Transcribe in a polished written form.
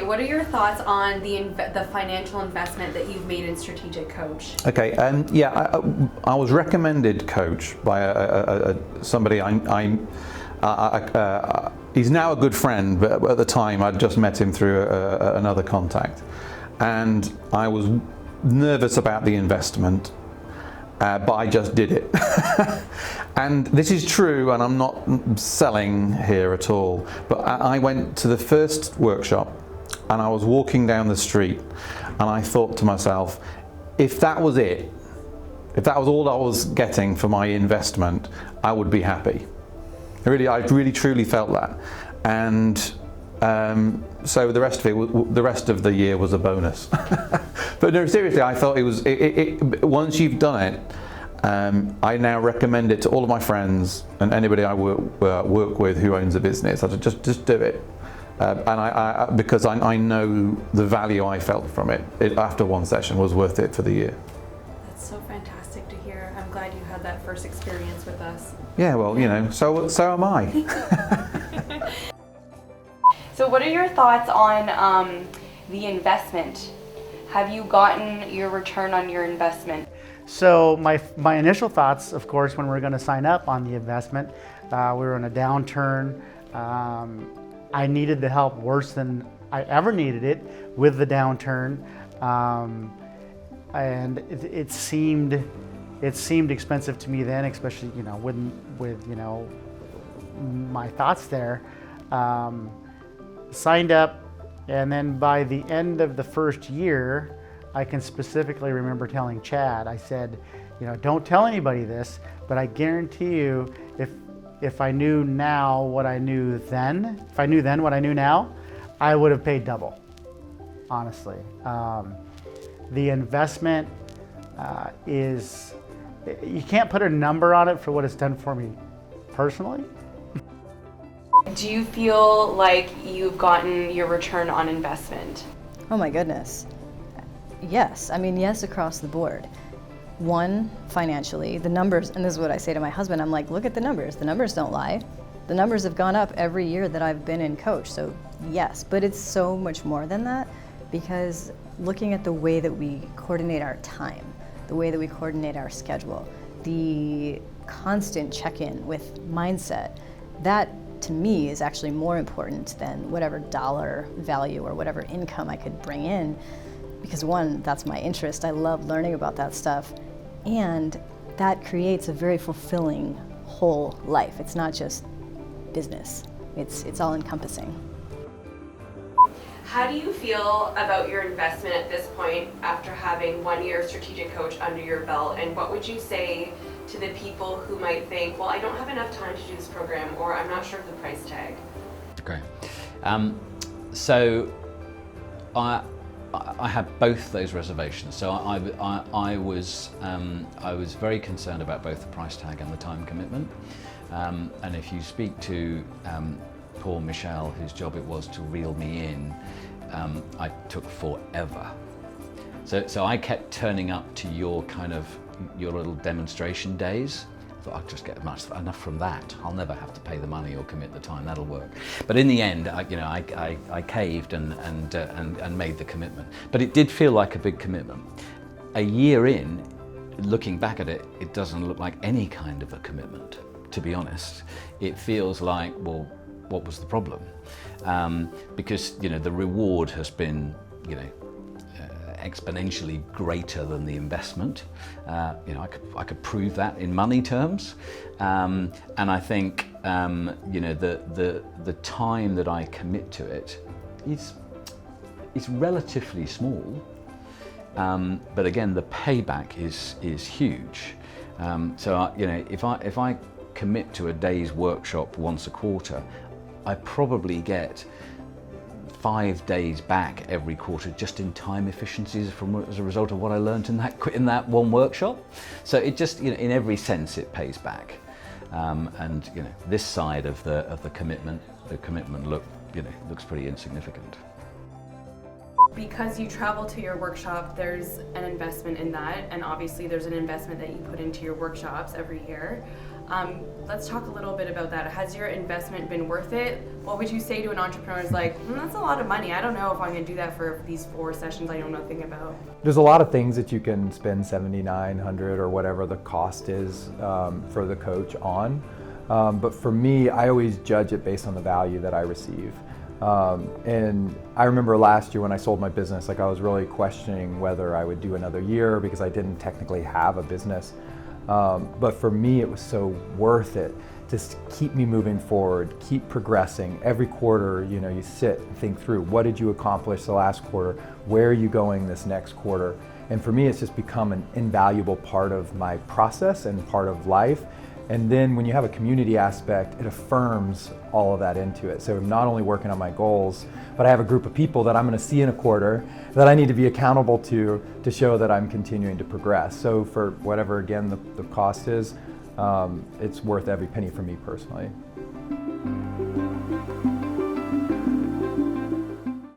Okay, what are your thoughts on the financial investment that you've made in Strategic Coach? Okay, I was recommended Coach by somebody he's now a good friend, but at the time I'd just met him through another contact, and I was nervous about the investment, but I just did it. And this is true, and I'm not selling here at all, but I went to the first workshop and I was walking down the street and I thought to myself, if that was it, if that was all I was getting for my investment, I would be happy. I really truly felt that. And so the rest of the year was a bonus. But no, seriously, I thought once you've done it, I now recommend it to all of my friends and anybody I work with who owns a business. I said, just do it. And because I know the value I felt from it after one session was worth it for the year. That's so fantastic to hear. I'm glad you had that first experience with us. Yeah, well, so am I. So what are your thoughts on the investment? Have you gotten your return on your investment? So my initial thoughts, of course, when we were going to sign up on the investment, we were in a downturn. I needed the help worse than I ever needed it with the downturn, and it seemed expensive to me then, especially with my thoughts there. Signed up, and then by the end of the first year, I can specifically remember telling Chad, I said, don't tell anybody this, but I guarantee you, if I knew now what I knew then, if I knew then what I knew now, I would have paid double, honestly. The investment you can't put a number on it for what it's done for me personally. Do you feel like you've gotten your return on investment? Oh my goodness. Yes, yes across the board. One, financially, the numbers, and this is what I say to my husband, I'm like, look at the numbers don't lie. The numbers have gone up every year that I've been in Coach, so yes, but it's so much more than that, because looking at the way that we coordinate our time, the way that we coordinate our schedule, the constant check-in with mindset, that to me is actually more important than whatever dollar value or whatever income I could bring in. Because one, that's my interest. I love learning about that stuff. And that creates a very fulfilling whole life. It's not just business. It's all encompassing. How do you feel about your investment at this point after having 1 year of Strategic Coach under your belt? And what would you say to the people who might think, well, I don't have enough time to do this program, or I'm not sure of the price tag? Okay. So I have both those reservations. So I was very concerned about both the price tag and the time commitment. And if you speak to Paul Michel, whose job it was to reel me in, I took forever. So I kept turning up to your little demonstration days. I thought I'd just get enough from that. I'll never have to pay the money or commit the time. That'll work. But in the end, I caved and made the commitment. But it did feel like a big commitment. A year in, looking back at it, it doesn't look like any kind of a commitment. To be honest, it feels like, well, what was the problem? Because the reward has been exponentially greater than the investment. I could prove that in money terms, and I think the time that I commit to it is relatively small, but again the payback is huge. So if I commit to a day's workshop once a quarter, I probably get 5 days back every quarter just in time efficiencies as a result of what I learned in that one workshop. So it just, in every sense it pays back. And this side of the commitment looks pretty insignificant. Because you travel to your workshop, there's an investment in that, and obviously there's an investment that you put into your workshops every year. Let's talk a little bit about that. Has your investment been worth it? What would you say to an entrepreneur who's like, that's a lot of money. I don't know if I'm going to do that for these 4 sessions I know nothing about. There's a lot of things that you can spend $7,900 or whatever the cost is for the coach on. But for me, I always judge it based on the value that I receive. And I remember last year when I sold my business, like I was really questioning whether I would do another year because I didn't technically have a business. But for me, it was so worth it to keep me moving forward, keep progressing. Every quarter, you know, you sit and think through, what did you accomplish the last quarter? Where are you going this next quarter? And for me, it's just become an invaluable part of my process and part of life. And then when you have a community aspect, it affirms all of that into it. So I'm not only working on my goals, but I have a group of people that I'm going to see in a quarter that I need to be accountable to show that I'm continuing to progress. So for whatever, again, the cost is, it's worth every penny for me personally.